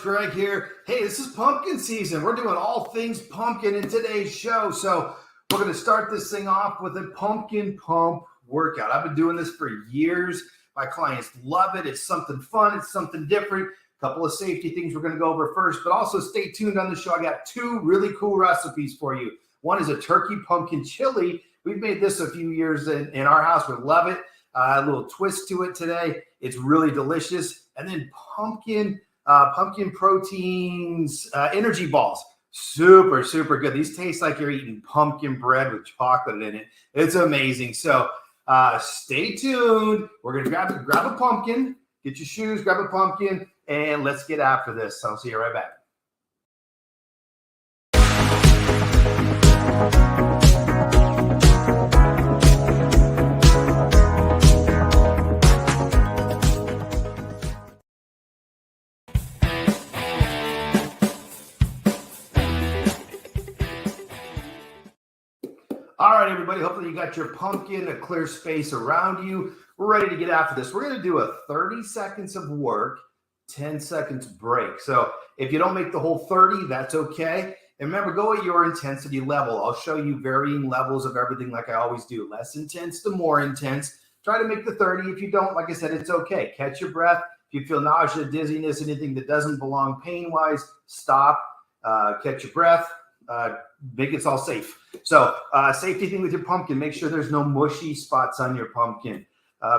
Greg here. Hey, this is pumpkin season. We're doing all things pumpkin in today's show. So we're going to start this thing off with a pumpkin pump workout. I've been doing this for years. My clients love it. It's something fun. It's something different. A couple of safety things we're going to go over first, but also stay tuned on the show. I got two really cool recipes for you. One is a turkey pumpkin chili. We've made this a few years in our house. We love it. A little twist to it today. It's really delicious. And then pumpkin proteins, energy balls. Super, super good. These taste like you're eating pumpkin bread with chocolate in it. It's amazing. So stay tuned. We're going to grab a pumpkin, get your shoes, grab a pumpkin, and let's get after this. So I'll see you right back. All right, everybody, hopefully you got your pumpkin, a clear space around you. We're ready to get after this. We're going to do a 30 seconds of work, 10 seconds break. So if you don't make the whole 30, that's okay. And remember, go at your intensity level. I'll show you varying levels of everything like I always do. Less intense to more intense. Try to make the 30. If you don't, like I said, it's okay. Catch your breath. If you feel nausea, dizziness, anything that doesn't belong pain-wise, stop, catch your breath. Make it all safe. So safety thing with your pumpkin, make sure there's no mushy spots on your pumpkin.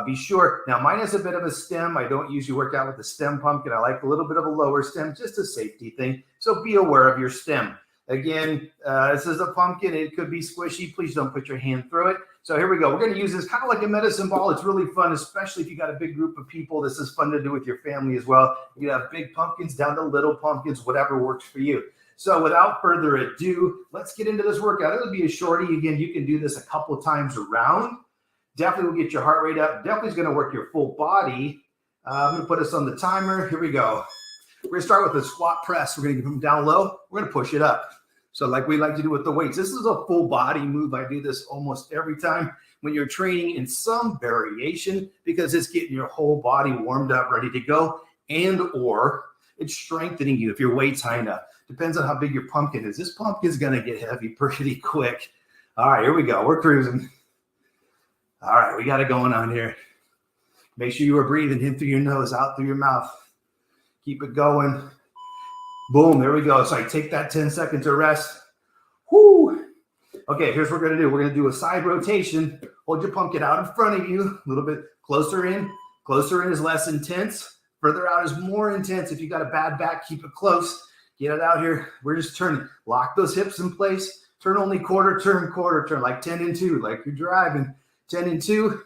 Be sure. Now mine has a bit of a stem. I don't usually work out with the stem pumpkin. I like a little bit of a lower stem, just a safety thing. So be aware of your stem. Again, this is a pumpkin. It could be squishy. Please don't put your hand through it. So here we go. We're going to use this kind of like a medicine ball. It's really fun, especially if you got a big group of people. This is fun to do with your family as well. You have big pumpkins down to little pumpkins, whatever works for you. So without further ado, let's get into this workout. It'll be a shorty. Again, you can do this a couple of times around. Definitely will get your heart rate up. Definitely is going to work your full body. I'm going to put us on the timer. Here we go. We're going to start with a squat press. We're going to get them down low. We're going to push it up. So like we like to do with the weights. This is a full body move. I do this almost every time when you're training in some variation because it's getting your whole body warmed up, ready to go, and or it's strengthening you if your weight's high enough. Depends on how big your pumpkin is. This pumpkin's going to get heavy pretty quick. All right, here we go. We're cruising. All right, we got it going on here. Make sure you are breathing in through your nose, out through your mouth. Keep it going. Boom, there we go. So I take that 10 seconds to rest. Whoo. Okay, here's what we're going to do. We're going to do a side rotation. Hold your pumpkin out in front of you, a little bit closer in. Closer in is less intense. Further out is more intense. If you got a bad back, keep it close. Get it out here. We're just turning. Lock those hips in place. Turn only quarter turn, like 10 and 2, like you're driving. 10 and 2.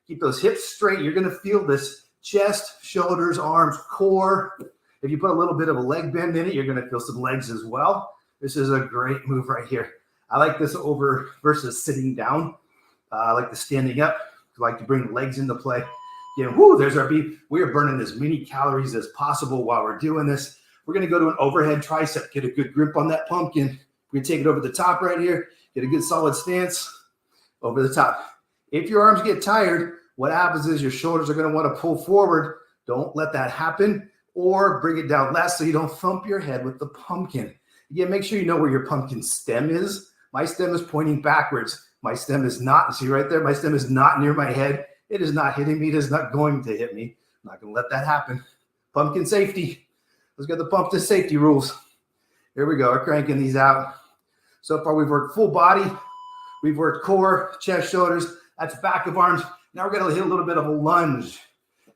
Keep those hips straight. You're going to feel this chest, shoulders, arms, core. If you put a little bit of a leg bend in it, you're going to feel some legs as well. This is a great move right here. I like this over versus sitting down. I like the standing up. I like to bring the legs into play. Yeah, whoo, there's our beat. We are burning as many calories as possible while we're doing this. We're going to go to an overhead tricep, get a good grip on that pumpkin. We're going to take it over the top right here, get a good solid stance over the top. If your arms get tired, what happens is your shoulders are going to want to pull forward. Don't let that happen, or bring it down less so you don't thump your head with the pumpkin. Again, make sure you know where your pumpkin stem is. My stem is pointing backwards. My stem is not, see right there? My stem is not near my head. It is not hitting me. It is not going to hit me. I'm not going to let that happen. Pumpkin safety. Let's get the pumpkin safety rules. Here we go. We're cranking these out. So far, we've worked full body. We've worked core, chest, shoulders. That's back of arms. Now we're going to hit a little bit of a lunge.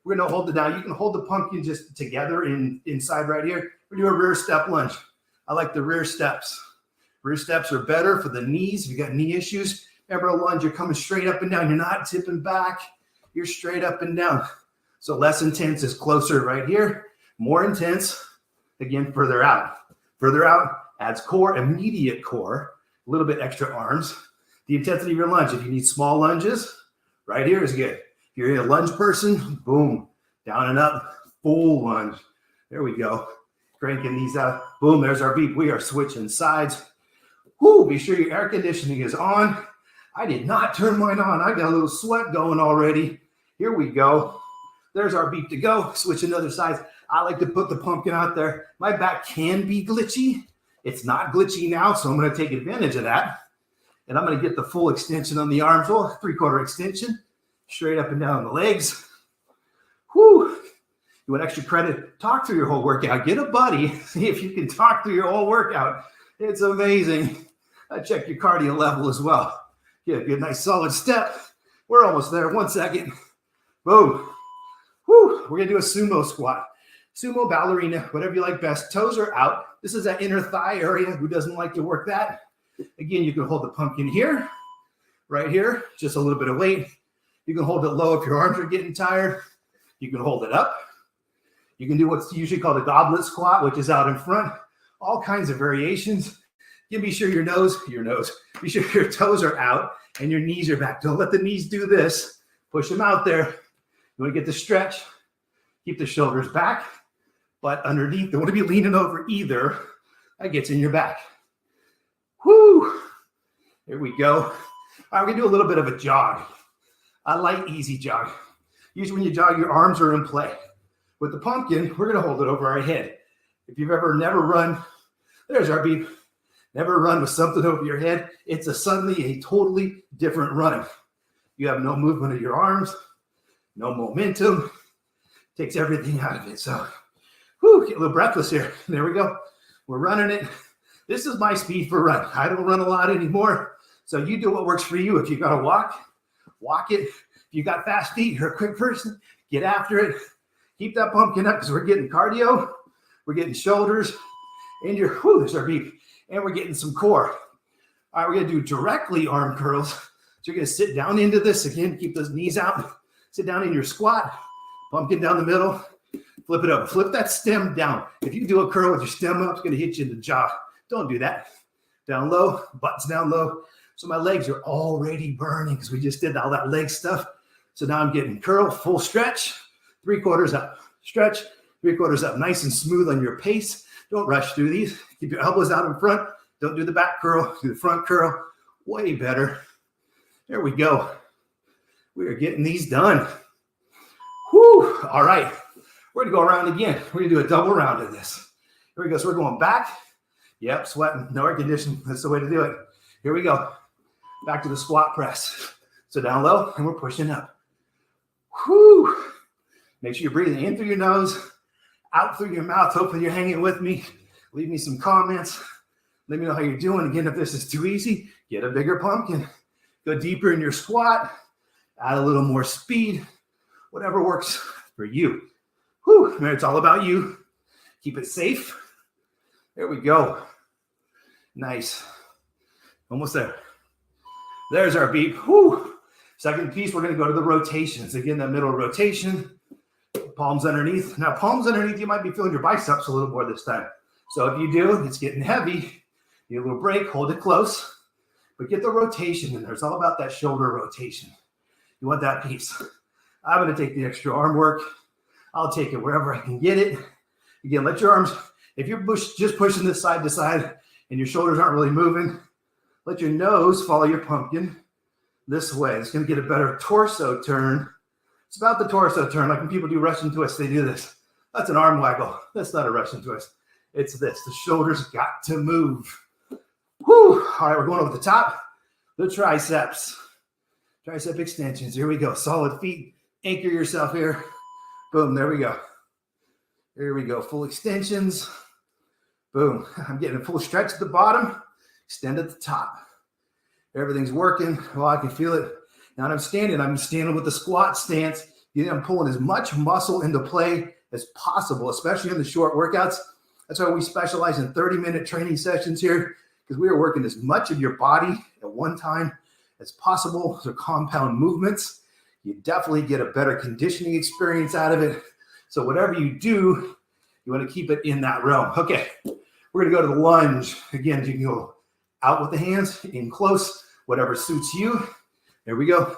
We're going to hold it down. You can hold the pumpkin just together inside right here. We're doing a rear step lunge. I like the rear steps. Rear steps are better for the knees. If you got knee issues, remember a lunge, you're coming straight up and down. You're not tipping back. You're straight up and down. So less intense is closer right here. More intense, again, further out. Further out adds core, immediate core, a little bit extra arms. The intensity of your lunge, if you need small lunges, right here is good. If you're a lunge person, boom, down and up, full lunge. There we go. Cranking these out. Boom, there's our beep. We are switching sides. Whoo, be sure your air conditioning is on. I did not turn mine on. I got a little sweat going already. Here we go. There's our beep to go. Switch another side. I like to put the pumpkin out there. My back can be glitchy. It's not glitchy now, so I'm going to take advantage of that. And I'm going to get the full extension on the arms, or 3/4 extension, straight up and down the legs. Whew. You want extra credit? Talk through your whole workout. Get a buddy. See if you can talk through your whole workout. It's amazing. Check your cardio level as well. Get a good, nice, solid step. We're almost there. 1 second. Boom. Whew. We're going to do a sumo squat. Sumo, ballerina, whatever you like best. Toes are out. This is that inner thigh area. Who doesn't like to work that? Again, you can hold the pumpkin here, right here, just a little bit of weight. You can hold it low if your arms are getting tired. You can hold it up. You can do what's usually called a goblet squat, which is out in front. All kinds of variations. You be sure be sure your toes are out and your knees are back. Don't let the knees do this. Push them out there. You want to get the stretch. Keep the shoulders back, but underneath. Don't want to be leaning over either. That gets in your back. Whoo! There we go. All right, we're going to do a little bit of a jog. A light, easy jog. Usually when you jog, your arms are in play. With the pumpkin, we're going to hold it over our head. If you've ever never run, there's our beep. Never run with something over your head. It's suddenly a totally different run. You have no movement of your arms, no momentum. Takes everything out of it. So, get a little breathless here. There we go. We're running it. This is my speed for run. I don't run a lot anymore. So you do what works for you. If you got to walk it. If you got fast feet, you're a quick person, get after it. Keep that pumpkin up because we're getting cardio. We're getting shoulders. And there's our beep. And we're getting some core. All right, we're going to do directly arm curls. So you're going to sit down into this. Again, keep those knees out. Sit down in your squat. Pumpkin down the middle. Flip it up. Flip that stem down. If you do a curl with your stem up, it's going to hit you in the jaw. Don't do that. Down low. Butts down low. So my legs are already burning because we just did all that leg stuff. So now I'm getting curl, full stretch, 3/4 up. Stretch, 3/4 up. Nice and smooth on your pace. Don't rush through these. Keep your elbows out in front. Don't do the back curl. Do the front curl. Way better. There we go. We are getting these done. Whew. All right. We're going to go around again. We're going to do a double round of this. Here we go. So we're going back. Yep, sweating. No air conditioning. That's the way to do it. Here we go. Back to the squat press. So down low, and we're pushing up. Whew. Make sure you're breathing in through your nose, out through your mouth. Hopefully you're hanging with me. Leave me some comments. Let me know how you're doing. Again, if this is too easy, get a bigger pumpkin. Go deeper in your squat. Add a little more speed. Whatever works for you. Whew. Man, it's all about you. Keep it safe. There we go. Nice. Almost there. There's our beep. Whew. Second piece, we're going to go to the rotations. Again, that middle rotation. Palms underneath. Now, palms underneath, you might be feeling your biceps a little more this time. So if you do, it's getting heavy. Need a little break. Hold it close. But get the rotation in there. It's all about that shoulder rotation. You want that piece. I'm going to take the extra arm work. I'll take it wherever I can get it. Again, let your arms, if you're just pushing this side to side and your shoulders aren't really moving, let your nose follow your pumpkin this way. It's going to get a better torso turn. It's about the torso turn. Like when people do Russian twists, they do this. That's an arm waggle. That's not a Russian twist. It's this. The shoulders got to move. Whew. All right, we're going over the top. The triceps. Tricep extensions. Here we go. Solid feet. Anchor yourself here. Boom. There we go. Here we go. Full extensions. Boom. I'm getting a full stretch at the bottom. Extend at the top. Everything's working. Well, I can feel it. Now I'm standing with the squat stance. I'm pulling as much muscle into play as possible, especially in the short workouts. That's why we specialize in 30-minute training sessions here, because we are working as much of your body at one time as possible. So compound movements. You definitely get a better conditioning experience out of it. So whatever you do, you want to keep it in that realm. Okay, we're going to go to the lunge. Again, you can go out with the hands, in close, whatever suits you. There we go.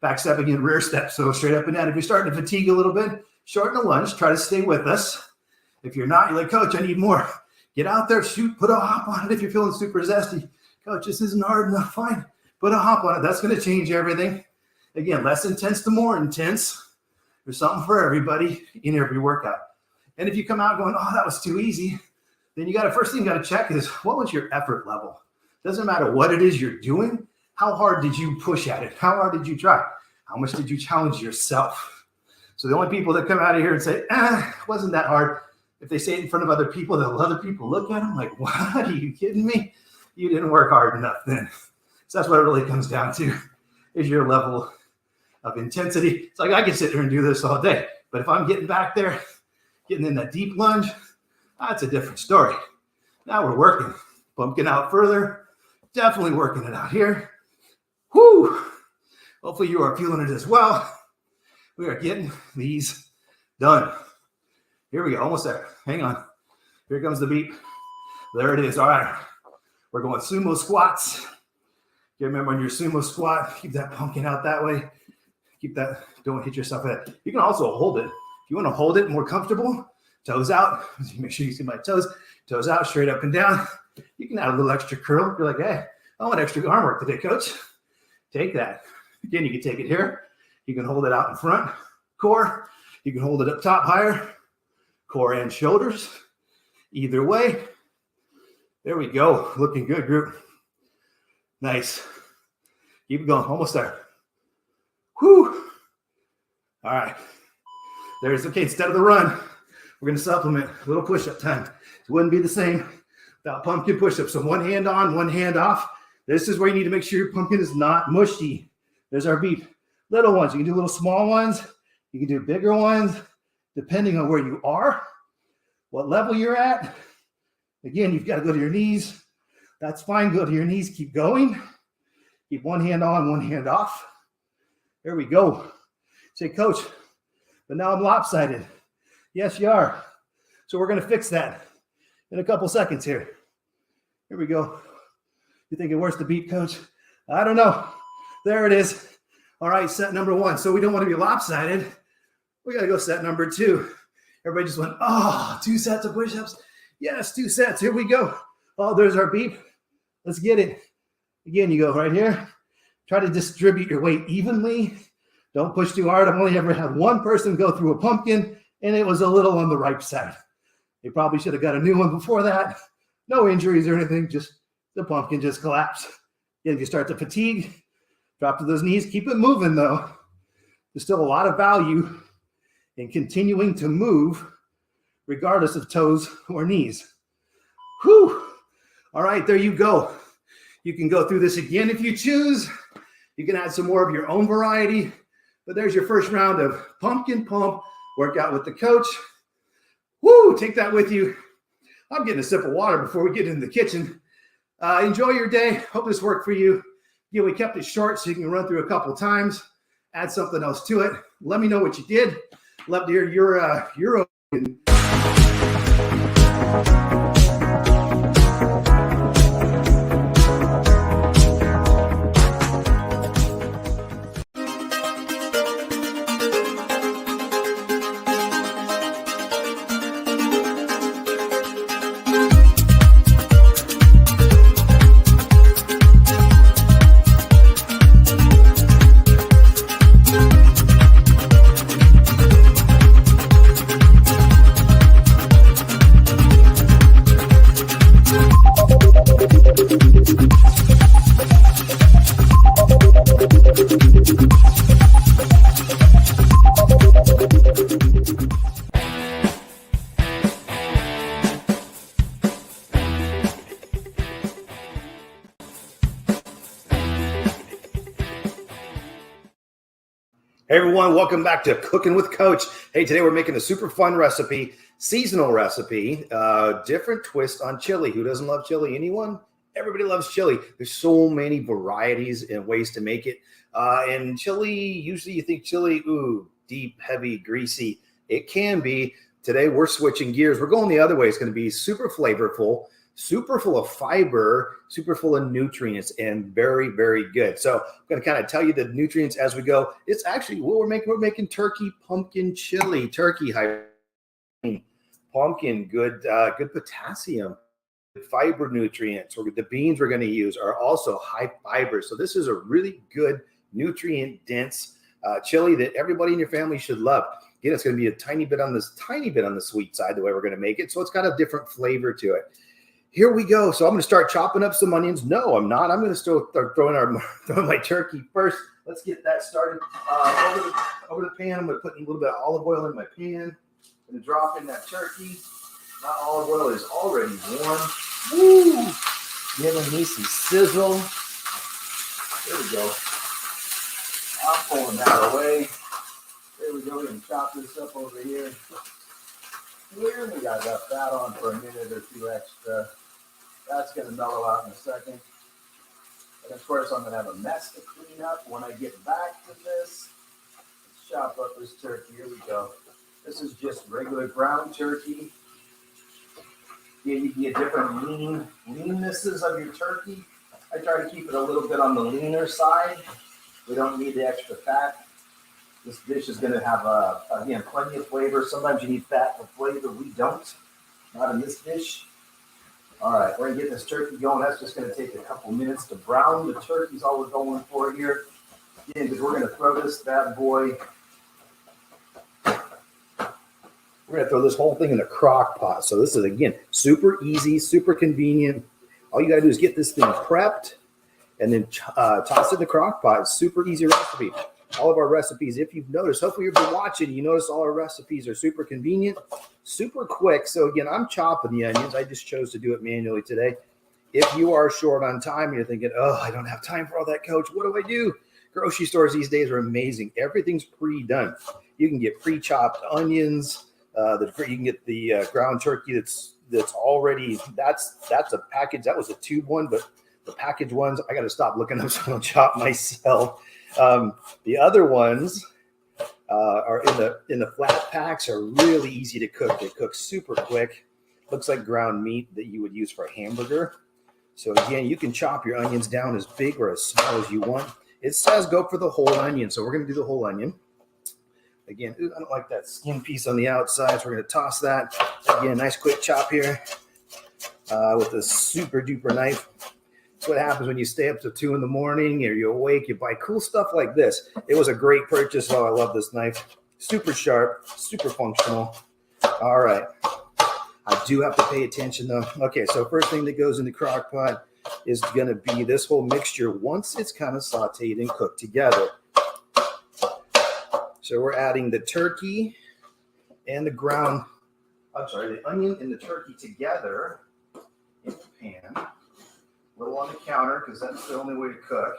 Back step again, rear step. So straight up and down. If you're starting to fatigue a little bit, shorten the lunge. Try to stay with us. If you're not, you're like, Coach, I need more. Get out there, shoot, put a hop on it if you're feeling super zesty. Coach, this isn't hard enough. Fine. Put a hop on it. That's going to change everything. Again, less intense to more intense. There's something for everybody in every workout. And if you come out going, oh, that was too easy, then first thing you got to check is, what was your effort level? Doesn't matter what it is you're doing. How hard did you push at it? How hard did you try? How much did you challenge yourself? So the only people that come out of here and say, wasn't that hard, if they say it in front of other people, they'll other people look at them like, what? Are you kidding me? You didn't work hard enough then. So that's what it really comes down to, is your level of intensity. It's like, I can sit here and do this all day, but if I'm getting back there, getting in that deep lunge, that's a different story. Now we're working, bumping out further, definitely working it out here. Whoo! Hopefully you are feeling it as well. We are getting these done. Here we go, almost there. Hang on. Here comes the beep. There it is. All right. We're going sumo squats. You remember on your sumo squat, keep that pumpkin out that way. Keep that, don't hit yourself with it. You can also hold it. If you want to hold it more comfortable, toes out. Make sure you see my toes out, straight up and down. You can add a little extra curl. You're like, hey, I want extra arm work today, coach. Take that. Again, you can take it here. You can hold it out in front, core. You can hold it up top higher, core and shoulders. Either way. There we go. Looking good, group. Nice. Keep it going. Almost there. Whew. All right. There's, okay, instead of the run, we're going to supplement a little push-up time. It wouldn't be the same without pumpkin push-ups. So one hand on, one hand off. This is where you need to make sure your pumpkin is not mushy. There's our beep. Little ones. You can do little small ones. You can do bigger ones, depending on where you are, what level you're at. Again, you've got to go to your knees. That's fine. Go to your knees. Keep going. Keep one hand on, one hand off. There we go. Say, coach, but now I'm lopsided. Yes, you are. So we're going to fix that in a couple seconds here. Here we go. You thinking, where's the beat, coach? I don't know. There it is. All right, set number one. So we don't want to be lopsided. We got to go set number two. Everybody just went, 2 sets of push-ups. Yes, 2 sets. Here we go. Oh, there's our beep. Let's get it. Again, you go right here. Try to distribute your weight evenly. Don't push too hard. I've only ever had one person go through a pumpkin, and it was a little on the right side. They probably should have got a new one before that. No injuries or anything. Just the pumpkin just collapsed. Again, if you start to fatigue, drop to those knees. Keep it moving, though. There's still a lot of value in continuing to move regardless of toes or knees. Whew. All right, there you go. You can go through this again if you choose. You can add some more of your own variety. But there's your first round of pumpkin pump workout with the coach. Woo, take that with you. I'm getting a sip of water before we get into the kitchen. Enjoy your day. Hope this worked for you. Yeah, we kept it short so you can run through a couple times. Add something else to it. Let me know what you did. Love to hear your opinion. Hey everyone, welcome back to Cooking with Coach. Hey, today we're making a super fun recipe, seasonal recipe, different twist on chili. Who doesn't love chili? Anyone? Everybody loves chili. There's so many varieties and ways to make it. And chili, usually you think chili, ooh, deep, heavy, greasy. It can be. Today we're switching gears. We're going the other way. It's going to be super flavorful, super full of fiber, super full of nutrients, and very, very good. So I'm going to kind of tell you the nutrients as we go. It's actually what we're making. We're making turkey pumpkin chili. Turkey, high pumpkin, good potassium, fiber nutrients. Or the beans we're going to use are also high fiber. So this is a really good nutrient dense chili that everybody in your family should love. Again, it's going to be a tiny bit on the sweet side, the way we're going to make it. So it's got a different flavor to it. Here we go. So I'm going to start chopping up some onions. No, I'm not. I'm going to start throwing my turkey first. Let's get that started. Over the pan, I'm going to put a little bit of olive oil in my pan. I'm going to drop in that turkey. My olive oil is already warm. Woo! Giving me some sizzle. There we go. I'm pulling that away. There we go. We're going to chop this up over here. Here, we got that on for a minute or two extra. That's going to mellow out in a second. And of course, I'm going to have a mess to clean up when I get back to this. Let's chop up this turkey. Here we go. This is just regular ground turkey. Yeah, you can get different leannesses of your turkey. I try to keep it a little bit on the leaner side. We don't need the extra fat. This dish is going to have, again, plenty of flavor. Sometimes you need fat for flavor. We don't. Not in this dish. All right, we're going to get this turkey going. That's just going to take a couple minutes to brown. The turkey's all we're going for here. Again, because we're going to throw this bad boy. We're going to throw this whole thing in the crock pot. So this is, again, super easy, super convenient. All you got to do is get this thing prepped and then toss it in the crock pot. It's super easy recipe. All of our recipes, if you've noticed, hopefully you've been watching, you notice all our recipes are super convenient, super quick. So again, I'm chopping the onions. I just chose to do it manually today. If you are short on time, you're thinking, oh, I don't have time for all that, Coach. What do I do? Grocery stores these days are amazing. Everything's pre-done. You can get pre-chopped onions. You can get the ground turkey that's already, that's a package. That was a tube one, but the package ones, I got to stop looking up, so I don't chop myself. The other ones are in the flat packs, are really easy to cook. They cook super quick. Looks like ground meat that you would use for a hamburger. So again, you can chop your onions down as big or as small as you want. It says go for the whole onion, so we're going to do the whole onion. Again, I don't like that skin piece on the outside, so we're going to toss that. Again, nice quick chop here with a super duper knife. That's what happens when you stay up till 2 a.m. or you're awake. You buy cool stuff like this. It was a great purchase. Oh, I love this knife. Super sharp, super functional. All right. I do have to pay attention though. Okay, so first thing that goes in the crock pot is going to be this whole mixture once it's kind of sauteed and cooked together. So we're adding the turkey and the the onion and the turkey together in the pan. A little on the counter because that's the only way to cook.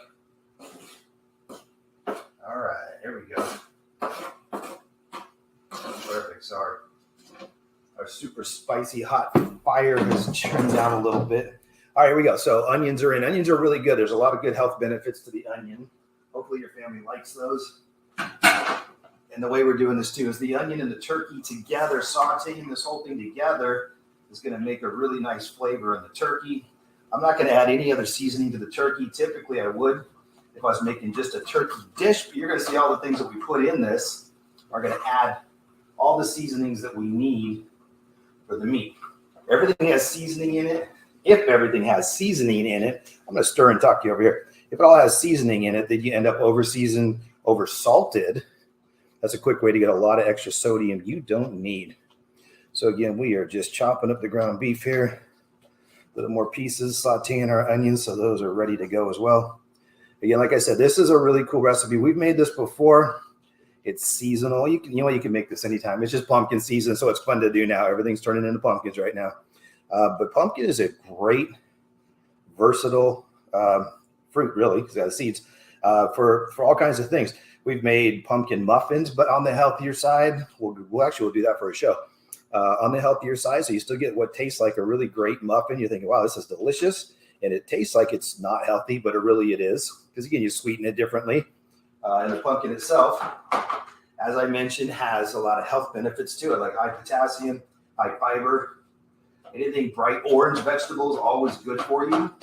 All right, here we go. Perfect. So our super spicy hot fire has turned down a little bit. All right, here we go. So onions are in. Onions are really good. There's a lot of good health benefits to the onion. Hopefully your family likes those. And the way we're doing this too is the onion and the turkey together, sauteing this whole thing together is going to make a really nice flavor in the turkey. I'm not going to add any other seasoning to the turkey. Typically I would if I was making just a turkey dish, but you're going to see all the things that we put in this are going to add all the seasonings that we need for the meat. Everything has seasoning in it. If everything has seasoning in it, I'm going to stir and talk to you over here. If it all has seasoning in it, then you end up over-seasoned, over-salted. That's a quick way to get a lot of extra sodium you don't need. So again, we are just chopping up the ground beef here. A little more pieces, sauteing our onions so those are ready to go as well. Again, like I said, this is a really cool recipe. We've made this before. It's seasonal. You can make this anytime. It's just pumpkin season, so it's fun to do now. Everything's turning into pumpkins right now. But pumpkin is a great, versatile fruit, really, because it has seeds, for all kinds of things. We've made pumpkin muffins, but on the healthier side, we'll do that for a show. On the healthier side, so you still get what tastes like a really great muffin. You're thinking, wow, this is delicious. And it tastes like it's not healthy, but it is. Because again, you sweeten it differently. And the pumpkin itself, as I mentioned, has a lot of health benefits to it, like high potassium, high fiber. Anything bright orange vegetables, always good for you.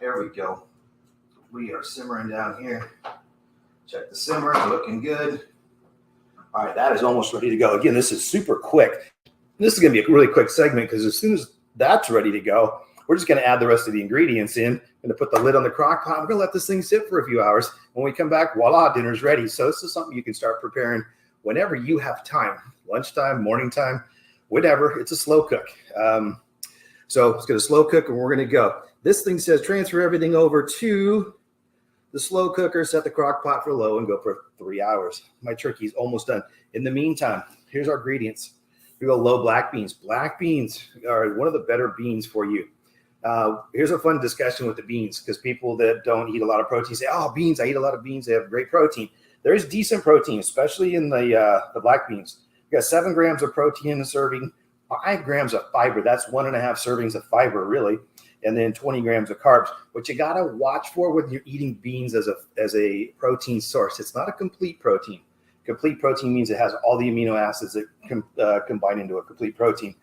There we go. We are simmering down here. Check the simmer, looking good. All right, that is almost ready to go. Again, this is super quick. This is going to be a really quick segment because as soon as that's ready to go, we're just going to add the rest of the ingredients in. Going to put the lid on the crock pot. We're going to let this thing sit for a few hours. When we come back, voila, dinner's ready. So this is something you can start preparing whenever you have time, lunchtime, morning time, whatever. It's a slow cook. So it's going to slow cook, and we're going to go. This thing says transfer everything over to the slow cooker, set the crock pot for low, and go for 3 hours. My turkey's almost done. In the meantime, here's our ingredients. We go low black beans. Black beans are one of the better beans for you. Here's a fun discussion with the beans, because people that don't eat a lot of protein say, oh, beans, I eat a lot of beans. They have great protein. There's decent protein, especially in the black beans. You got 7 grams of protein in a serving, 5 grams of fiber. That's 1.5 servings of fiber, really. And then 20 grams of carbs. What you got to watch for when you're eating beans as a protein source, it's not a complete protein. Complete protein means it has all the amino acids that combine into a complete protein.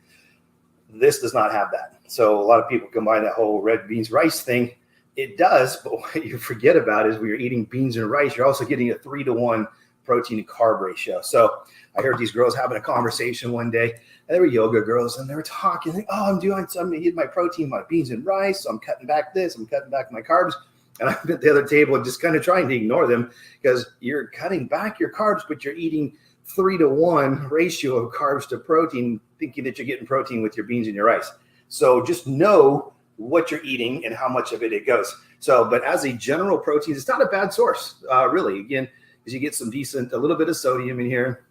This does not have that. So a lot of people combine that whole red beans rice thing. It does, but what you forget about is when you're eating beans and rice, you're also getting a 3-to-1 protein to carb ratio. So I heard these girls having a conversation one day, and they were yoga girls, and they were talking, like, oh, I'm eating my protein, my beans and rice, so I'm cutting back this, I'm cutting back my carbs. And I'm at the other table just kind of trying to ignore them, because you're cutting back your carbs, but you're eating 3-to-1 ratio of carbs to protein, thinking that you're getting protein with your beans and your rice. So just know what you're eating and how much of it goes. So, but as a general protein, it's not a bad source, really. Again, because you get a little bit of sodium in here.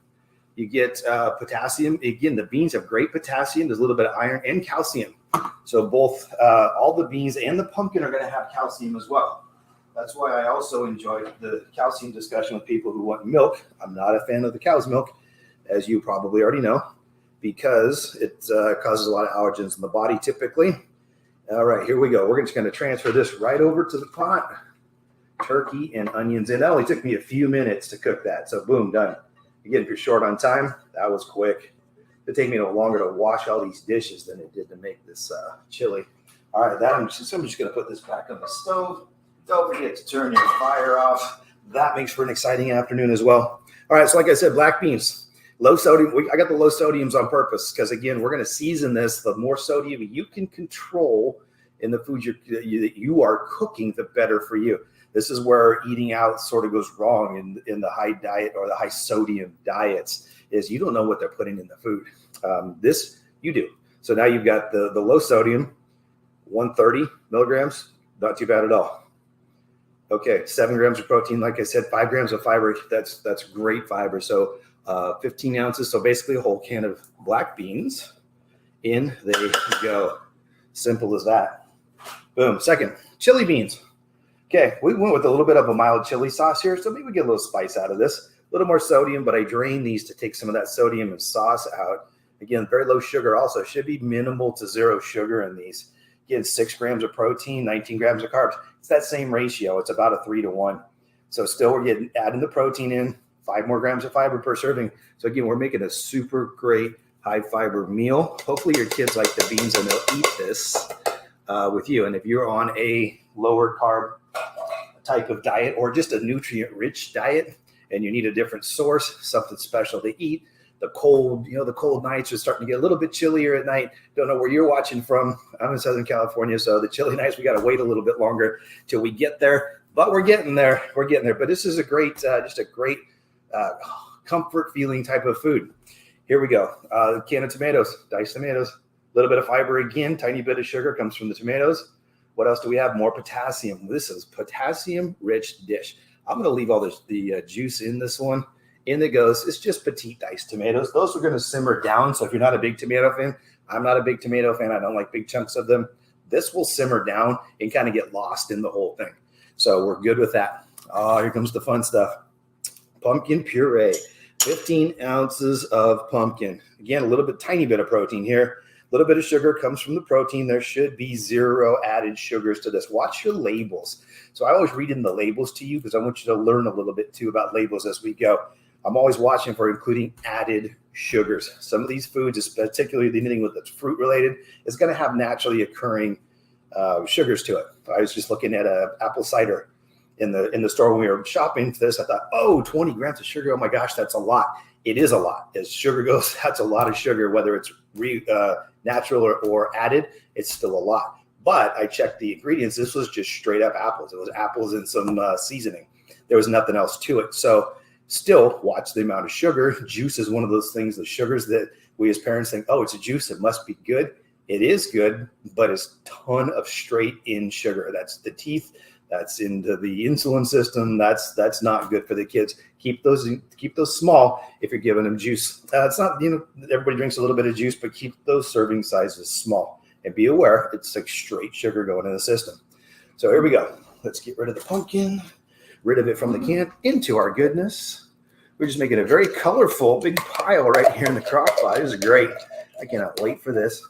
You get potassium. Again, the beans have great potassium. There's a little bit of iron and calcium. So both all the beans and the pumpkin are going to have calcium as well. That's why I also enjoy the calcium discussion with people who want milk. I'm not a fan of the cow's milk, as you probably already know, because it causes a lot of allergens in the body typically. All right, here we go. We're just going to transfer this right over to the pot. Turkey and onions in. That only took me a few minutes to cook that. So boom, done. Again, if you're short on time, that was quick. It'd take me no longer to wash all these dishes than it did to make this chili. All right, I'm just going to put this back on the stove. Don't forget to turn your fire off. That makes for an exciting afternoon as well. All right, so like I said, black beans, low sodium. I got the low sodiums on purpose because, again, we're going to season this. The more sodium you can control in the food that you are cooking, the better for you. This is where eating out sort of goes wrong in the high diet or the high sodium diets, is you don't know what they're putting in the food. This you do. So now you've got the low sodium, 130 milligrams, not too bad at all. Okay, 7 grams of protein, like I said, 5 grams of fiber. That's great fiber. So 15 ounces. So basically a whole can of black beans. In they go. Simple as that. Boom. Second, chili beans. Okay, we went with a little bit of a mild chili sauce here, so maybe we get a little spice out of this. A little more sodium, but I drain these to take some of that sodium and sauce out. Again, very low sugar also. Should be minimal to 0 sugar in these. Again, 6 grams of protein, 19 grams of carbs. It's that same ratio. It's about a 3-to-1. So still we're adding the protein in, 5 more grams of fiber per serving. So again, we're making a super great high fiber meal. Hopefully your kids like the beans and they'll eat this with you. And if you're on a lower carb type of diet or just a nutrient rich diet and you need a different source, something special to eat, the cold nights are starting to get a little bit chillier at night. Don't know where you're watching from. I'm in Southern California, so the chilly nights, we got to wait a little bit longer till we get there, but we're getting there. But this is a great, just a great comfort feeling type of food. Here we go. Can of tomatoes, diced tomatoes, a little bit of fiber again, tiny bit of sugar comes from the tomatoes. What else do we have? More potassium. This is potassium-rich dish. I'm going to leave all the juice in this one. In it goes. It's just petite diced tomatoes. Those are going to simmer down. So if you're not a big tomato fan, I'm not a big tomato fan. I don't like big chunks of them. This will simmer down and kind of get lost in the whole thing. So we're good with that. Oh, here comes the fun stuff. Pumpkin puree. 15 ounces of pumpkin. Again, tiny bit of protein here. A little bit of sugar comes from the protein. There should be 0 added sugars to this. Watch your labels. So I always read in the labels to you because I want you to learn a little bit too about labels as we go. I'm always watching for including added sugars. Some of these foods, particularly anything with that's fruit related, is going to have naturally occurring sugars to it. I was just looking at apple cider in the store when we were shopping for this. I thought, 20 grams of sugar. Oh my gosh, that's a lot. It is a lot. As sugar goes, that's a lot of sugar, whether it's natural or added, it's still a lot. But I checked the ingredients. This was just straight up apples. It was apples and some seasoning. There was nothing else to it. So Still, watch the amount of sugar. Juice is one of those things, the sugars that we as parents think, oh, it's a juice, it must be good. It is good, but it's a ton of straight in sugar. That's the teeth. That's into the insulin system. That's not good for the kids. Keep those small if you're giving them juice. It's not, everybody drinks a little bit of juice, but keep those serving sizes small. And be aware, it's like straight sugar going in the system. So here we go. Let's get rid of the pumpkin, rid of it from the can, into our goodness. We're just making a very colorful big pile right here in the crock pot. This is great. I cannot wait for this.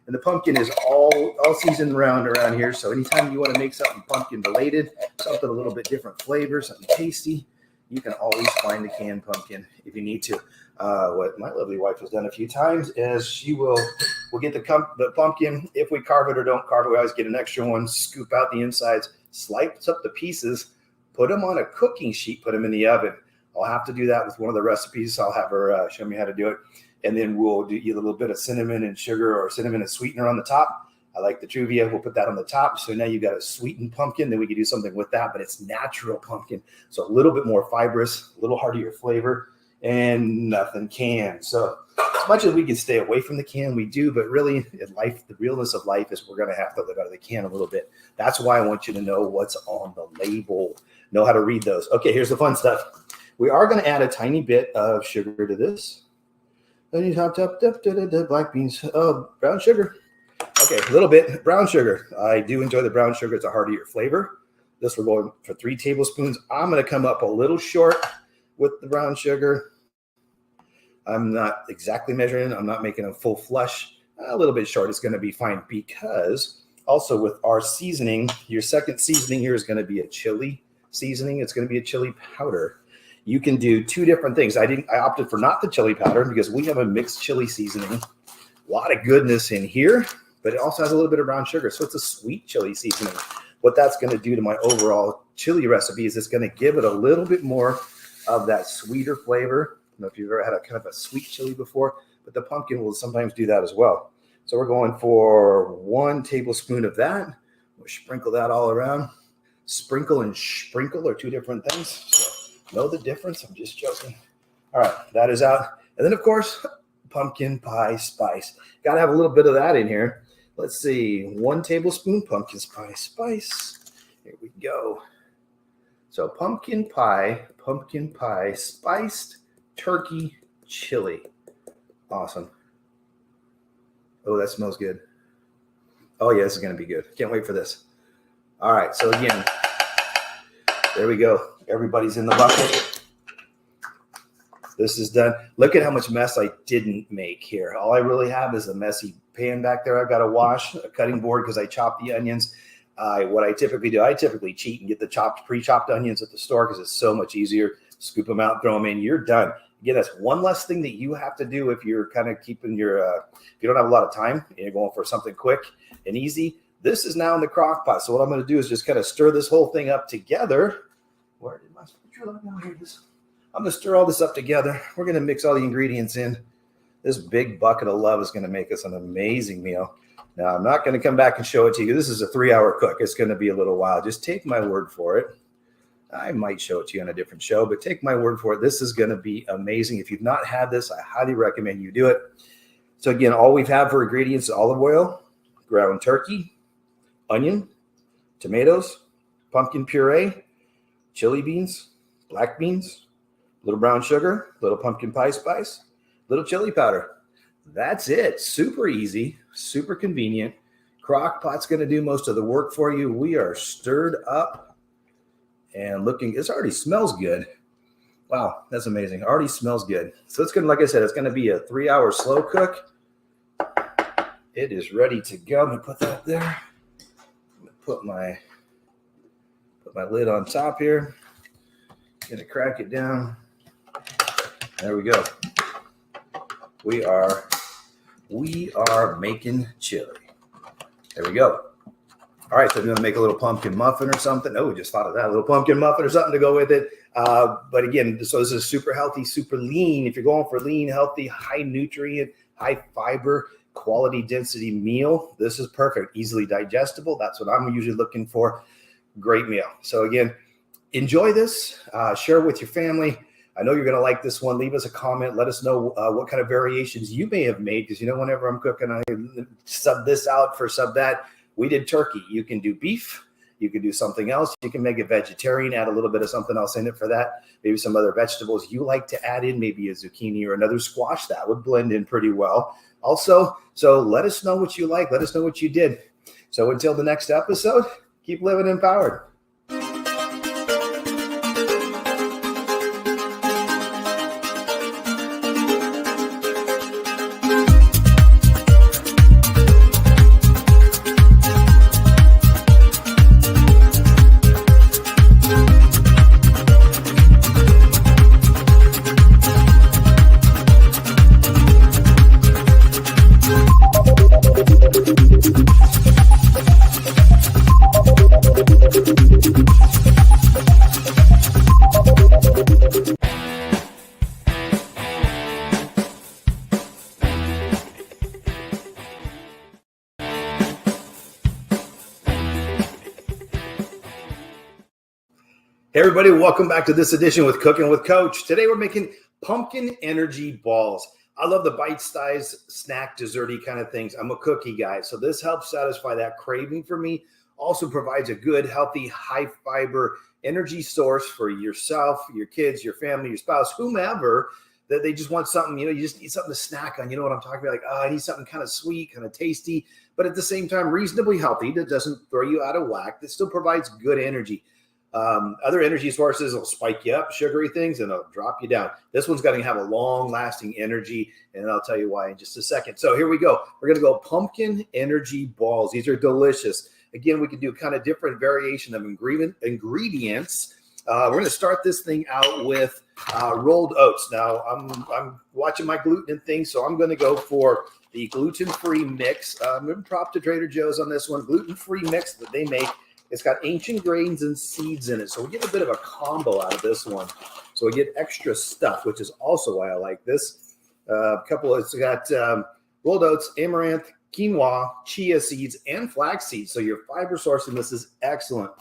And the pumpkin is all season round around here. So anytime you want to make something pumpkin related, something a little bit different flavor, something tasty, you can always find the canned pumpkin if you need to. What my lovely wife has done a few times is we'll get the pumpkin. If we carve it or don't carve it, we always get an extra one, scoop out the insides, slice up the pieces, put them on a cooking sheet, put them in the oven. I'll have to do that with one of the recipes. I'll have her show me how to do it. And then we'll do either a little bit of cinnamon and sugar or cinnamon and sweetener on the top. I like the Truvia. We'll put that on the top. So now you've got a sweetened pumpkin. Then we can do something with that, but it's natural pumpkin. So a little bit more fibrous, a little heartier flavor, and nothing canned. So as much as we can stay away from the can, we do. But really, in life, the realness of life is we're going to have to live out of the can a little bit. That's why I want you to know what's on the label. Know how to read those. Okay, here's the fun stuff. We are going to add a tiny bit of sugar to this. Then you top black beans, brown sugar. Okay, a little bit brown sugar. I do enjoy the brown sugar. It's a heartier flavor. This will go for 3 tablespoons. I'm going to come up a little short with the brown sugar. I'm not exactly measuring. I'm not making a full flush. A little bit short is going to be fine because also with our seasoning, your second seasoning here is going to be a chili seasoning. It's going to be a chili powder. You can do 2 different things. I opted for not the chili powder because we have a mixed chili seasoning. A lot of goodness in here, but it also has a little bit of brown sugar. So it's a sweet chili seasoning. What that's going to do to my overall chili recipe is it's going to give it a little bit more of that sweeter flavor. I don't know if you've ever had a kind of a sweet chili before, but the pumpkin will sometimes do that as well. So we're going for 1 tablespoon of that. We'll sprinkle that all around. Sprinkle and sprinkle are 2 different things. So know the difference? I'm just joking. All right, that is out. And then, of course, pumpkin pie spice. Got to have a little bit of that in here. Let's see, 1 tablespoon pumpkin pie spice. Here we go. So pumpkin pie spiced turkey chili. Awesome. Oh, that smells good. Oh, yeah, this is going to be good. Can't wait for this. All right, so again, there we go. Everybody's in the bucket. This is done. Look at how much mess I didn't make here. All I really have is a messy pan back there. I've got to wash a cutting board because I chopped the onions. What I typically do, I typically cheat and get the pre-chopped onions at the store because it's so much easier. Scoop them out, throw them in. You're done. Again, that's one less thing that you have to do if you're kind of keeping your, if you don't have a lot of time and you're going for something quick and easy. This is now in the crock pot. So what I'm going to do is just kind of stir this whole thing up together. Where did my spatula go? Here it is. I'm going to stir all this up together. We're going to mix all the ingredients in. This big bucket of love is going to make us an amazing meal. Now, I'm not going to come back and show it to you. This is a 3-hour cook. It's going to be a little while. Just take my word for it. I might show it to you on a different show, but take my word for it. This is going to be amazing. If you've not had this, I highly recommend you do it. So again, all we've had for ingredients is olive oil, ground turkey, onion, tomatoes, pumpkin puree, chili beans, black beans, little brown sugar, little pumpkin pie spice, little chili powder. That's it. Super easy, super convenient. Crock pot's going to do most of the work for you. We are stirred up and looking. It already smells good. Wow, that's amazing. Already smells good. So it's going to, like I said, it's going to be a 3-hour slow cook. It is ready to go. I'm going to put that there. I'm going to put my lid on top here. Going to crack it down. There we go. We are making chili. There we go. All right, so I'm going to make a little pumpkin muffin or something. Oh, we just thought of that. A little pumpkin muffin or something to go with it. But again, so this is super healthy, super lean. If you're going for lean, healthy, high nutrient, high fiber, quality density meal, this is perfect. Easily digestible. That's what I'm usually looking for. Great meal. So again, enjoy this. Share with your family. I know you're going to like this one. Leave us a comment. Let us know what kind of variations you may have made, because whenever I'm cooking, I sub this out for sub that. We did turkey. You can do beef. You can do something else. You can make it vegetarian, add a little bit of something else in it for that. Maybe some other vegetables you like to add in, maybe a zucchini or another squash. That would blend in pretty well. Also, so let us know what you like. Let us know what you did. So until the next episode, keep living empowered. Hey everybody, welcome back to this edition with Cooking with Coach. Today we're making pumpkin energy balls. I love the bite-sized snack, desserty kind of things. I'm a cookie guy, so this helps satisfy that craving for me. Also provides a good, healthy, high-fiber energy source for yourself, your kids, your family, your spouse, whomever, that they just want something, you just need something to snack on. You know what I'm talking about? Like, I need something kind of sweet, kind of tasty, but at the same time, reasonably healthy, that doesn't throw you out of whack, that still provides good energy. Other energy sources will spike you up, sugary things, and they'll drop you down. This one's going to have a long-lasting energy, and I'll tell you why in just a second. So here we go. We're going to go pumpkin energy balls. These are delicious. Again, we can do kind of different variation of ingredients. We're going to start this thing out with rolled oats. Now, I'm watching my gluten and things, so I'm going to go for the gluten-free mix. I'm going to prop to Trader Joe's on this one. Gluten-free mix that they make. It's got ancient grains and seeds in it. So we get a bit of a combo out of this one. So we get extra stuff, which is also why I like this. It's got rolled oats, amaranth, quinoa, chia seeds, and flax seeds. So your fiber source in this is excellent.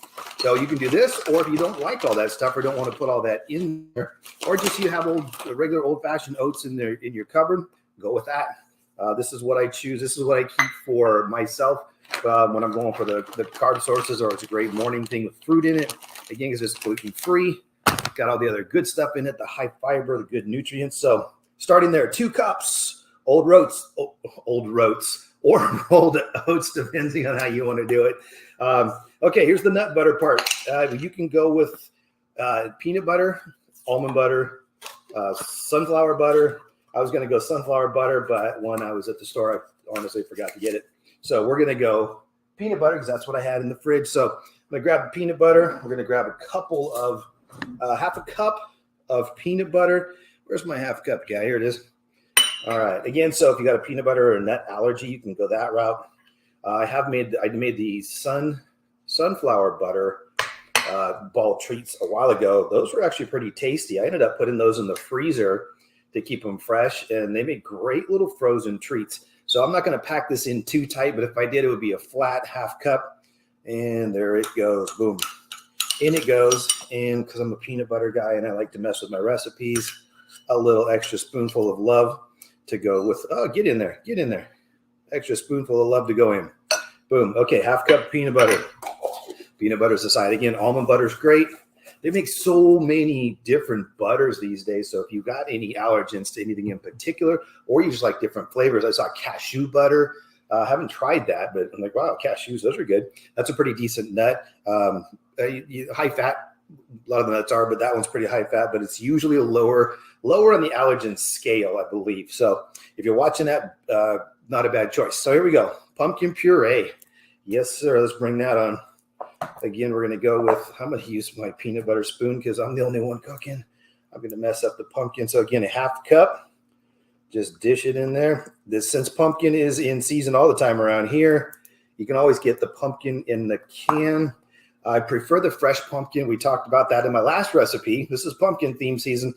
So you can do this, or if you don't like all that stuff or don't want to put all that in there, or just you have regular old-fashioned oats in there in your cupboard, go with that. This is what I choose. This is what I keep for myself. When I'm going for the carb sources, or it's a great morning thing with fruit in it. Again, it's just gluten-free. Got all the other good stuff in it, the high fiber, the good nutrients. So starting there, 2 cups, old oats, or rolled oats, depending on how you want to do it. Okay, here's the nut butter part. You can go with peanut butter, almond butter, sunflower butter. I was going to go sunflower butter, but when I was at the store, I honestly forgot to get it. So we're going to go peanut butter because that's what I had in the fridge. So I'm going to grab the peanut butter. We're going to grab half a cup of peanut butter. Where's my half cup guy? Here it is. All right. Again, so if you got a peanut butter or a nut allergy, you can go that route. I made the sunflower butter ball treats a while ago. Those were actually pretty tasty. I ended up putting those in the freezer to keep them fresh, and they make great little frozen treats. So I'm not going to pack this in too tight, but if I did, it would be a flat half cup. And there it goes. Boom. In it goes. And because I'm a peanut butter guy and I like to mess with my recipes, a little extra spoonful of love to go with. Oh, get in there. Get in there. Extra spoonful of love to go in. Boom. Okay, half cup peanut butter. Peanut butter's aside. Again, almond butter's great. They make so many different butters these days. So if you got any allergens to anything in particular, or you just like different flavors, I saw cashew butter. I haven't tried that, but I'm like, wow, cashews, those are good. That's a pretty decent nut. High fat, a lot of the nuts are, but that one's pretty high fat, but it's usually a lower on the allergen scale, I believe. So if you're watching that, not a bad choice. So here we go. Pumpkin puree. Yes, sir. Let's bring that on. Again, we're going to go with, I'm going to use my peanut butter spoon because I'm the only one cooking. I'm going to mess up the pumpkin. So again, a half cup, just dish it in there. Since pumpkin is in season all the time around here, you can always get the pumpkin in the can. I prefer the fresh pumpkin. We talked about that in my last recipe. This is pumpkin theme season.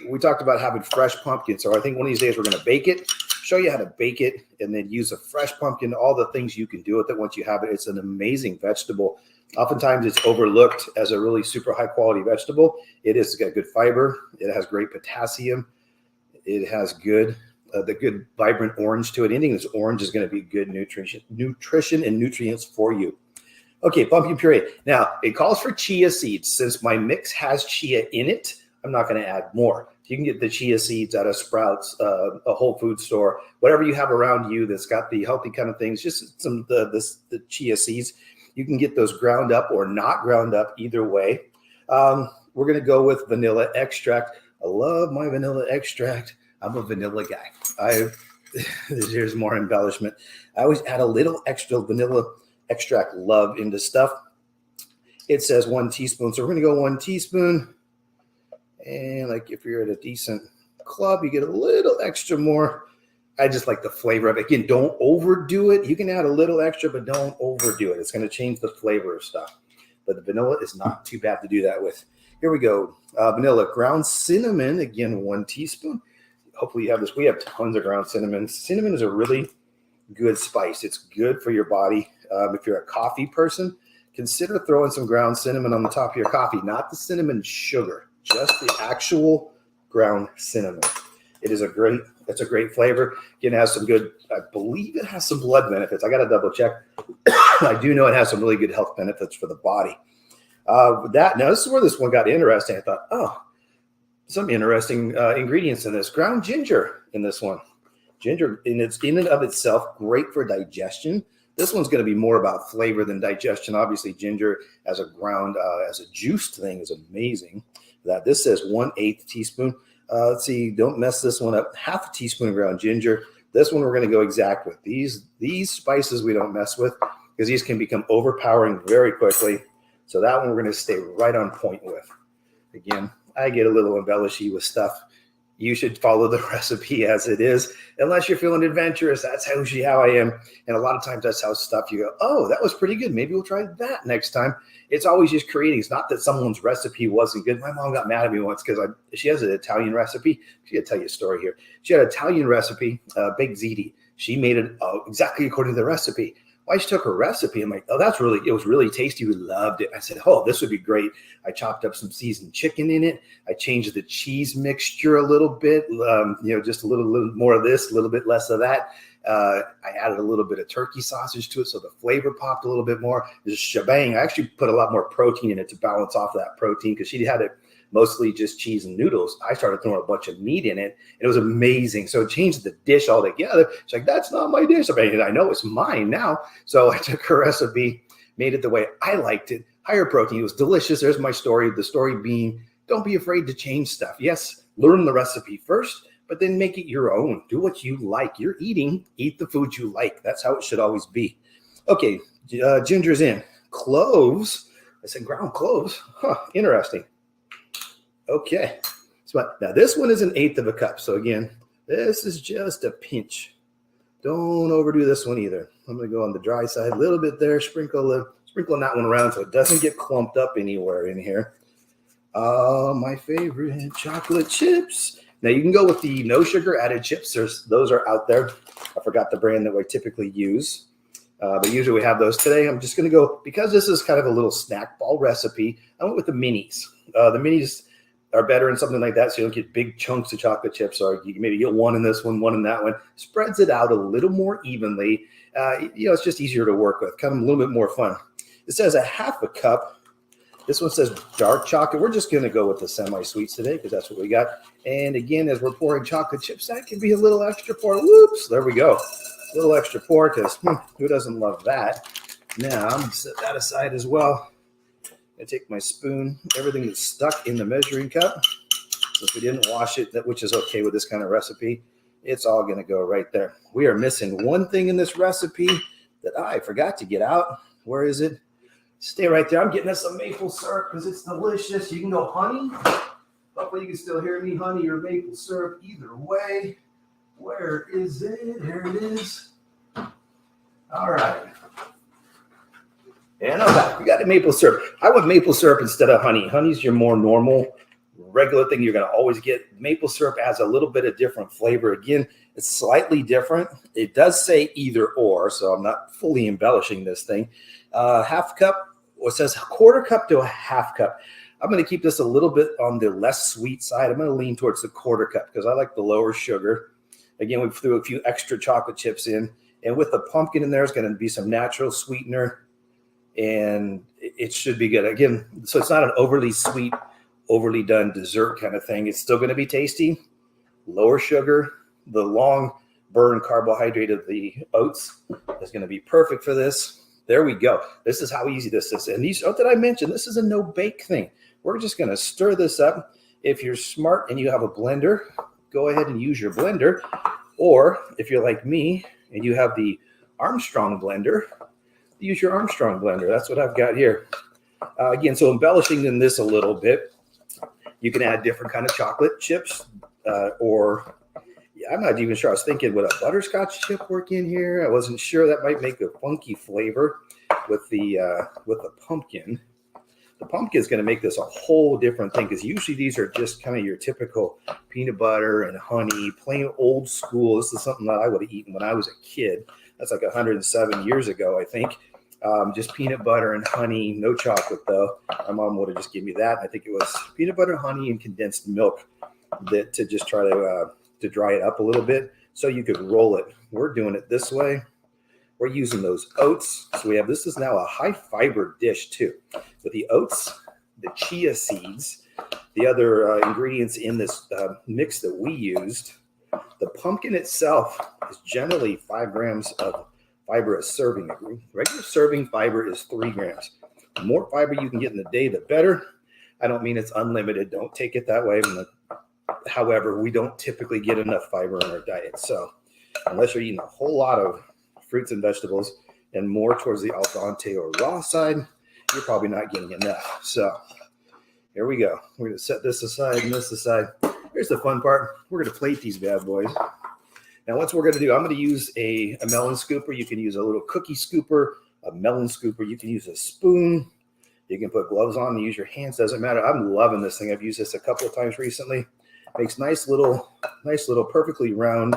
We talked about having fresh pumpkin. So I think one of these days we're going to bake it, show you how to bake it, and then use a fresh pumpkin, all the things you can do with it once you have it. It's an amazing vegetable Oftentimes it's overlooked as a really super high quality vegetable. It's got good fiber. It has great potassium. It has good, the good vibrant orange to it. Anything that's orange is going to be good nutrition and nutrients for you. Okay, pumpkin puree. Now, it calls for chia seeds. Since my mix has chia in it, I'm not going to add more. You can get the chia seeds out of Sprouts, a Whole Food store, whatever you have around you that's got the healthy kind of things, just some the chia seeds. You can get those ground up or not ground up, either way. We're going to go with vanilla extract. I love my vanilla extract. I'm a vanilla guy. Here's more embellishment. I always add a little extra vanilla extract love into stuff. It says 1 teaspoon. So we're going to go 1 teaspoon. And like if you're at a decent club, you get a little extra more. I just like the flavor of it. Again, don't overdo it. You can add a little extra, but don't overdo it. It's going to change the flavor of stuff. But the vanilla is not too bad to do that with. Here we go. Vanilla, ground cinnamon, again, 1 teaspoon. Hopefully you have this. We have tons of ground cinnamon. Cinnamon is a really good spice. It's good for your body. If you're a coffee person, consider throwing some ground cinnamon on the top of your coffee, not the cinnamon sugar, just the actual ground cinnamon. It's a great flavor. Again, it has some good, I believe it has some blood benefits. I got to double check. I do know it has some really good health benefits for the body. With that, now this is where this one got interesting. I thought, oh, some interesting ingredients in this. Ground ginger in this one. Ginger, and it's in and of itself great for digestion. This one's going to be more about flavor than digestion. Obviously, ginger as a ground, as a juiced thing is amazing. That this says 1/8 teaspoon. Let's see, don't mess this one up. 1/2 teaspoon of ground ginger. This one we're going to go exact with. These spices we don't mess with because these can become overpowering very quickly. So that one we're going to stay right on point with. Again, I get a little embellishy with stuff. You should follow the recipe as it is, unless you're feeling adventurous. That's usually how I am. And a lot of times that's how stuff you go, oh, that was pretty good. Maybe we'll try that next time. It's always just creating. It's not that someone's recipe wasn't good. My mom got mad at me once because she has an Italian recipe. She's going to tell you a story here. She had an Italian recipe, baked ziti. She made it exactly according to the recipe. Why she took her recipe? I'm like, oh, it was really tasty. We loved it. I said, oh, this would be great. I chopped up some seasoned chicken in it. I changed the cheese mixture a little bit, just a little more of this, a little bit less of that. I added a little bit of turkey sausage to it, so the flavor popped a little bit more. Just shebang. I actually put a lot more protein in it to balance off that protein because she had it mostly just cheese and noodles. I started throwing a bunch of meat in it. It was amazing. So it changed the dish altogether. She's like, that's not my dish. I know it's mine now. So I took her recipe, made it the way I liked it. Higher protein. It was delicious. There's my story. The story being, don't be afraid to change stuff. Yes, learn the recipe first, but then make it your own. Do what you like. You're eating. Eat the food you like. That's how it should always be. Okay, ginger's in. Cloves. I said ground cloves. Huh, interesting. Okay, so now this one is 1/8 of a cup. So again, this is just a pinch. Don't overdo this one either. I'm going to go on the dry side a little bit there. Sprinkling that one around so it doesn't get clumped up anywhere in here. My favorite chocolate chips. Now you can go with the no sugar added chips. Those are out there. I forgot the brand that we typically use. But usually we have those. Today I'm just going to go, because this is kind of a little snack ball recipe, I went with the minis. The minis are better in something like that, so you don't get big chunks of chocolate chips, or you maybe get one in this one in that one. Spreads it out a little more evenly. It's just easier to work with, kind of a little bit more fun. It says 1/2 cup. This one says dark chocolate. We're just going to go with the semi-sweets today because that's what we got. And again, as we're pouring chocolate chips, that can be a little extra pour. Whoops, there we go. A little extra pour because who doesn't love that? Now I'm going to set that aside as well. I take my spoon, everything that's stuck in the measuring cup. If we didn't wash it, which is okay with this kind of recipe, it's all going to go right there. We are missing one thing in this recipe that I forgot to get out. Where is it? Stay right there. I'm getting us some maple syrup because it's delicious. You can go honey. Hopefully you can still hear me, honey or maple syrup, either way. Where is it? Here it is. All right. And I'm back. We got the maple syrup. I went maple syrup instead of honey. Honey's your more normal, regular thing you're going to always get. Maple syrup adds a little bit of different flavor. Again, it's slightly different. It does say either or, so I'm not fully embellishing this thing. 1/2 cup. it says quarter cup to a half cup. I'm going to keep this a little bit on the less sweet side. I'm going to lean towards the quarter cup because I like the lower sugar. Again, we threw a few extra chocolate chips in. And with the pumpkin in there, it's going to be some natural sweetener. And it should be good. Again, so it's not an overly sweet, overly done dessert kind of thing. It's still going to be tasty. Lower sugar. The long burn carbohydrate of the oats is going to be perfect for this. There we go. This is how easy this is. And these, did I mention, this is a no-bake thing. We're just going to stir this up. If you're smart and you have a blender, go ahead and use your blender. Or if you're like me and you have the Armstrong blender, use your Armstrong blender. That's what I've got here. Again, so embellishing in this a little bit, you can add different kind of chocolate chips or I'm not even sure. I was thinking, would a butterscotch chip work in here? I wasn't sure. That might make a funky flavor with the pumpkin. The pumpkin is going to make this a whole different thing because usually these are just kind of your typical peanut butter and honey, plain old school. This is something that I would have eaten when I was a kid. That's like 107 years ago, I think. Just peanut butter and honey, no chocolate though. My mom would have just given me that. I think it was peanut butter, honey, and condensed milk that to just try to dry it up a little bit so you could roll it. We're doing it this way. We're using those oats. So we have, this is now a high fiber dish too. With the oats, the chia seeds, the other ingredients in this mix that we used. The pumpkin itself is generally 5 grams of fiber a serving. Regular serving fiber is 3 grams. The more fiber you can get in the day, the better. I don't mean it's unlimited. Don't take it that way. However, we don't typically get enough fiber in our diet. So unless you're eating a whole lot of fruits and vegetables and more towards the al dente or raw side, you're probably not getting enough. So here we go. We're going to set this aside and this aside. Here's the fun part. We're going to plate these bad boys. Now, what we're going to do, I'm going to use a melon scooper. You can use a little cookie scooper, a melon scooper. You can use a spoon. You can put gloves on and use your hands. Doesn't matter. I'm loving this thing. I've used this a couple of times recently. Makes nice little, perfectly round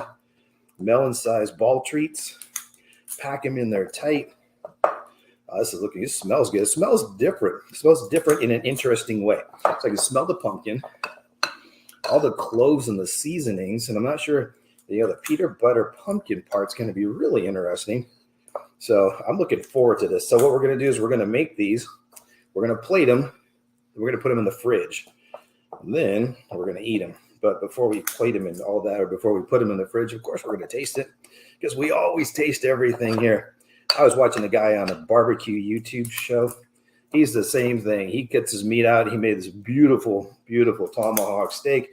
melon-sized ball treats. Pack them in there tight. This smells good. It smells different. It smells different in an interesting way. So I can smell the pumpkin, all the cloves and the seasonings, and I'm not sure, the peanut butter pumpkin part's going to be really interesting. So I'm looking forward to this. So what we're going to do is we're going to make these. We're going to plate them. We're going to put them in the fridge. And then we're going to eat them. But before we plate them and all that, or before we put them in the fridge, of course, we're going to taste it because we always taste everything here. I was watching a guy on a barbecue YouTube show. He's the same thing. He gets his meat out. He made this beautiful, beautiful tomahawk steak.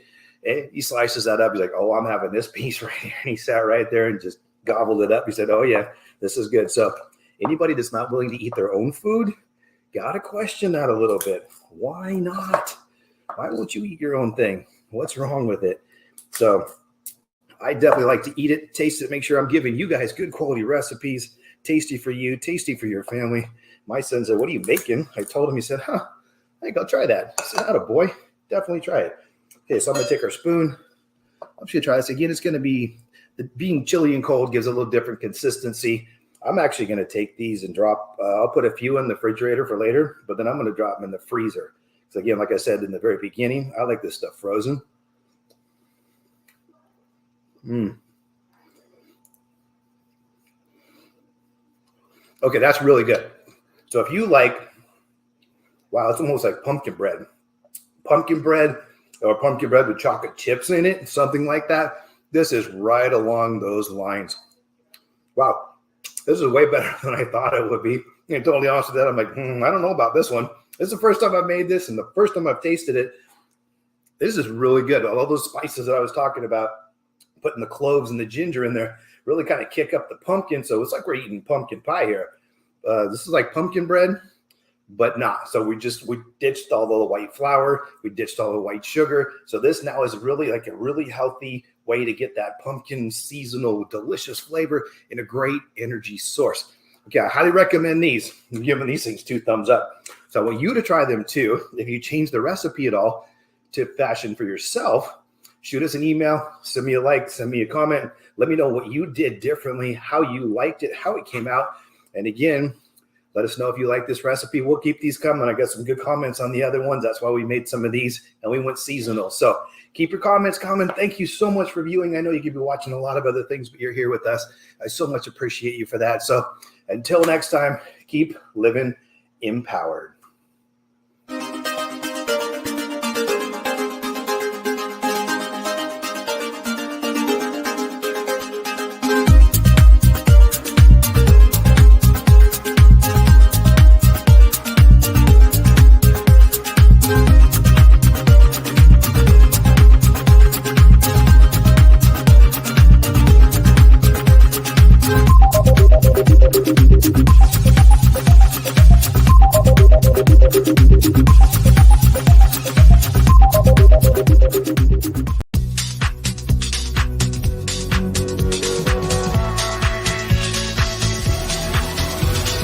And he slices that up. He's like, oh, I'm having this piece right here. And he sat right there and just gobbled it up. He said, oh, yeah, this is good. So anybody that's not willing to eat their own food, got to question that a little bit. Why not? Why won't you eat your own thing? What's wrong with it? So I definitely like to eat it, taste it, make sure I'm giving you guys good quality recipes, tasty for you, tasty for your family. My son said, what are you making? I told him, he said, I think I'll try that. I said, attaboy, definitely try it. Okay, so I'm going to take our spoon. I'm just going to try this. Again, it's going to be, being chilly and cold gives a little different consistency. I'm actually going to take these and drop, I'll put a few in the refrigerator for later, but then I'm going to drop them in the freezer. So again, like I said in the very beginning, I like this stuff frozen. Okay, that's really good. So if you like, wow, it's almost like pumpkin bread. Pumpkin bread or pumpkin bread with chocolate chips in it, something like that. This is right along those lines. Wow, this is way better than I thought it would be. And totally honest with that, I'm like, I don't know about this one. This is the first time I've made this and the first time I've tasted it. This is really good. All those spices that I was talking about, putting the cloves and the ginger in there, really kind of kick up the pumpkin. So it's like we're eating pumpkin pie here. This is like pumpkin bread, but not. So we ditched all the white flour. We ditched all the white sugar. So this now is really like a really healthy way to get that pumpkin seasonal delicious flavor in a great energy source. Okay, I highly recommend these. I'm giving these things 2 thumbs up. So I want you to try them too. If you change the recipe at all to fashion for yourself, shoot us an email, send me a like, send me a comment. Let me know what you did differently, how you liked it, how it came out. And again, Let us know if you like this recipe. We'll keep these coming. I got some good comments on the other ones. That's why we made some of these and we went seasonal. So keep your comments coming. Thank you so much for viewing. I know you could be watching a lot of other things, but you're here with us. I so much appreciate you for that. So until next time, keep living empowered.